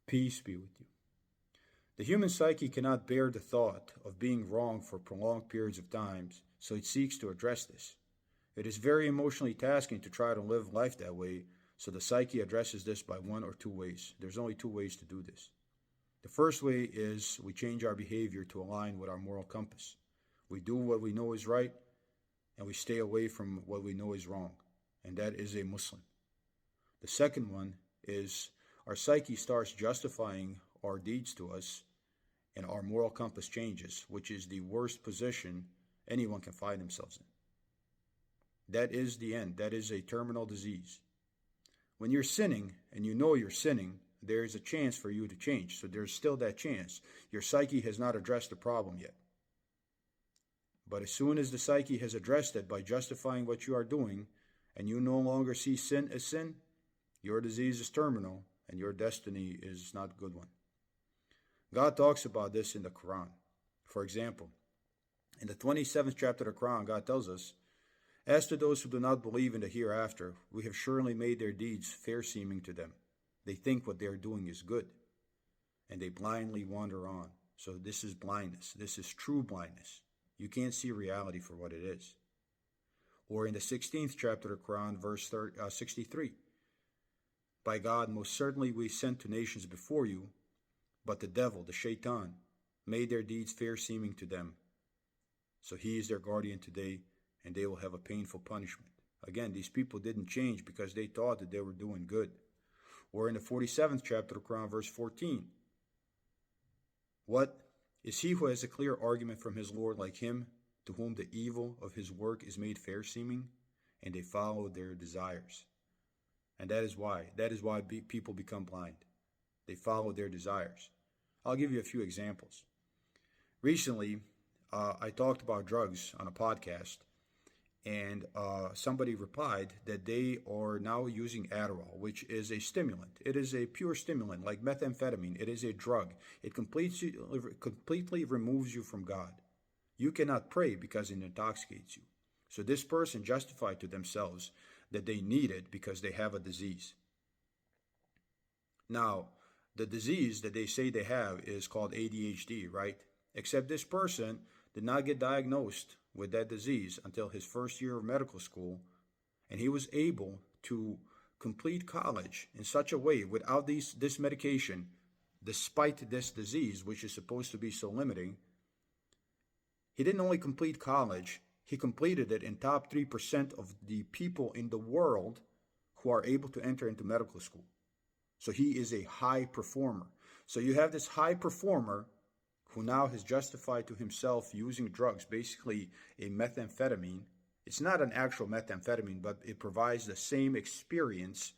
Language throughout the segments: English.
Peace be with you. The human psyche cannot bear the thought of being wrong for prolonged periods of time, so it seeks to address this. It is very emotionally tasking to try to live life that way, so the psyche addresses this by one or two ways. There's only two ways to do this. The first way is we change our behavior to align with our moral compass. We do what we know is right, and we stay away from what we know is wrong, and that is a Muslim. The second one is our psyche starts justifying our deeds to us, and our moral compass changes, which is the worst position anyone can find themselves in. That is the end. That is a terminal disease. When you're sinning and you know you're sinning, there is a chance for you to change. So there's still that chance. Your psyche has not addressed the problem yet. But as soon as the psyche has addressed it by justifying what you are doing, and you no longer see sin as sin, your disease is terminal and your destiny is not a good one. God talks about this in the Quran. For example, in the 27th chapter of the Quran, God tells us, "As to those who do not believe in the hereafter, we have surely made their deeds fair seeming to them. They think what they are doing is good, and they blindly wander on." So this is blindness. This is true blindness. You can't see reality for what it is. Or in the 16th chapter of the Quran, verse 63, "By God, most certainly we sent to nations before you, but the devil, the shaitan, made their deeds fair seeming to them. So he is their guardian today, and they will have a painful punishment." Again, these people didn't change because they thought that they were doing good. Or in the 47th chapter of the Quran, verse 14, "What is he who has a clear argument from his Lord like him, to whom the evil of his work is made fair seeming, and they follow their desires?" And that is why people become blind. They follow their desires. I'll give you a few examples. Recently, I talked about drugs on a podcast, and somebody replied that they are now using Adderall, which is a stimulant. It is a pure stimulant, like methamphetamine. It is a drug. It completely removes you from God. You cannot pray because it intoxicates you. So this person justified to themselves that they need it because they have a disease. Now, the disease that they say they have is called ADHD, right? Except this person did not get diagnosed with that disease until his first year of medical school, and he was able to complete college in such a way without this medication, despite this disease, which is supposed to be so limiting. He didn't only complete college, he completed it in top 3% of the people in the world who are able to enter into medical school. So he is a high performer. So you have this high performer who now has justified to himself using drugs, basically a methamphetamine. It's not an actual methamphetamine, but it provides the same experience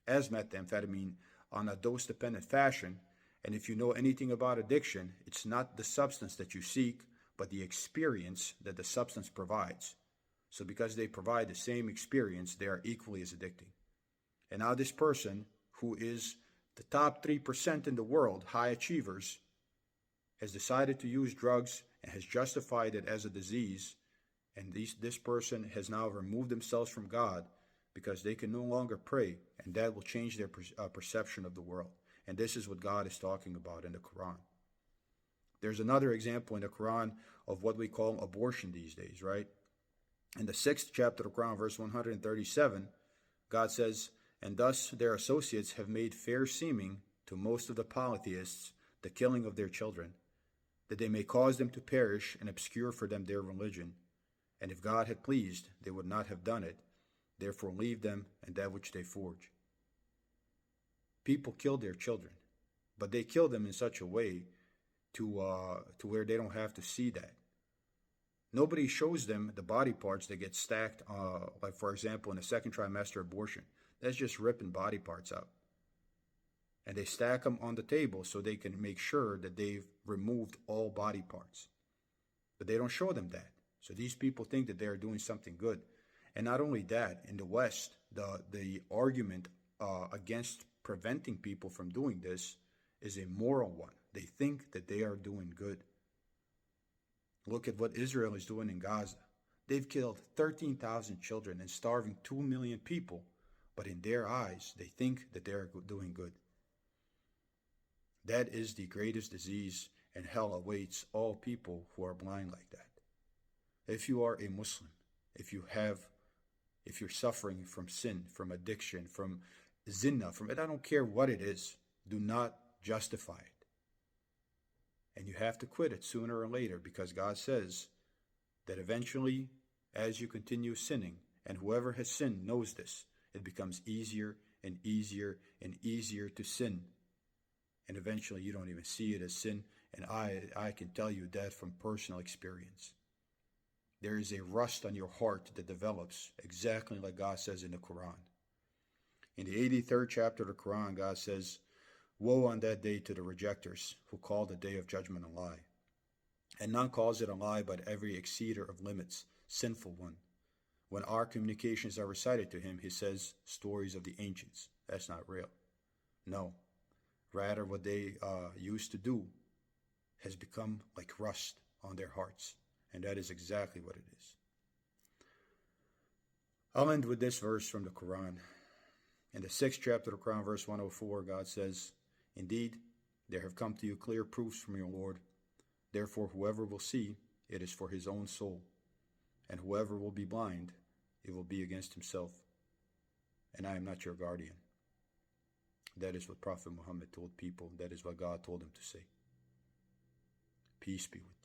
as methamphetamine on a dose-dependent fashion. And if you know anything about addiction, it's not the substance that you seek, but the experience that the substance provides. So because they provide the same experience, they are equally as addicting. And now this person, who is the top 3% in the world, high achievers, has decided to use drugs and has justified it as a disease. And this person has now removed themselves from God because they can no longer pray, and that will change their perception of the world. And this is what God is talking about in the Quran. There's another example in the Quran of what we call abortion these days, right? In the 6th chapter of the Quran, verse 137, God says, "And thus their associates have made fair seeming to most of the polytheists the killing of their children, that they may cause them to perish and obscure for them their religion. And if God had pleased, they would not have done it. Therefore leave them and that which they forge." People kill their children, but they kill them in such a way to where they don't have to see that. Nobody shows them the body parts that get stacked, like for example in a second trimester abortion. That's just ripping body parts out. And they stack them on the table so they can make sure that they've removed all body parts. But they don't show them that. So these people think that they are doing something good. And not only that, in the West, the argument against preventing people from doing this is a moral one. They think that they are doing good. Look at what Israel is doing in Gaza. They've killed 13,000 children and starving 2 million people, but in their eyes, they think that they are doing good. That is the greatest disease, and hell awaits all people who are blind like that. If you are a Muslim, if you're suffering from sin, from addiction, from zina, I don't care what it is, do not justify it. And you have to quit it sooner or later, because God says that eventually, as you continue sinning, and whoever has sinned knows this, it becomes easier and easier and easier to sin. And eventually you don't even see it as sin. And I can tell you that from personal experience. There is a rust on your heart that develops exactly like God says in the Quran. In the 83rd chapter of the Quran, God says, "Woe on that day to the rejectors who call the day of judgment a lie. And none calls it a lie but every exceeder of limits, sinful one. When our communications are recited to him, he says, stories of the ancients." That's not real. No. Rather, what they used to do has become like rust on their hearts. And that is exactly what it is. I'll end with this verse from the Quran. In the 6th chapter of the Quran, verse 104, God says, "Indeed, there have come to you clear proofs from your Lord. Therefore, whoever will see, it is for his own soul. And whoever will be blind, it will be against himself. And I am not your guardian." That is what Prophet Muhammad told people. That is what God told him to say. Peace be with you.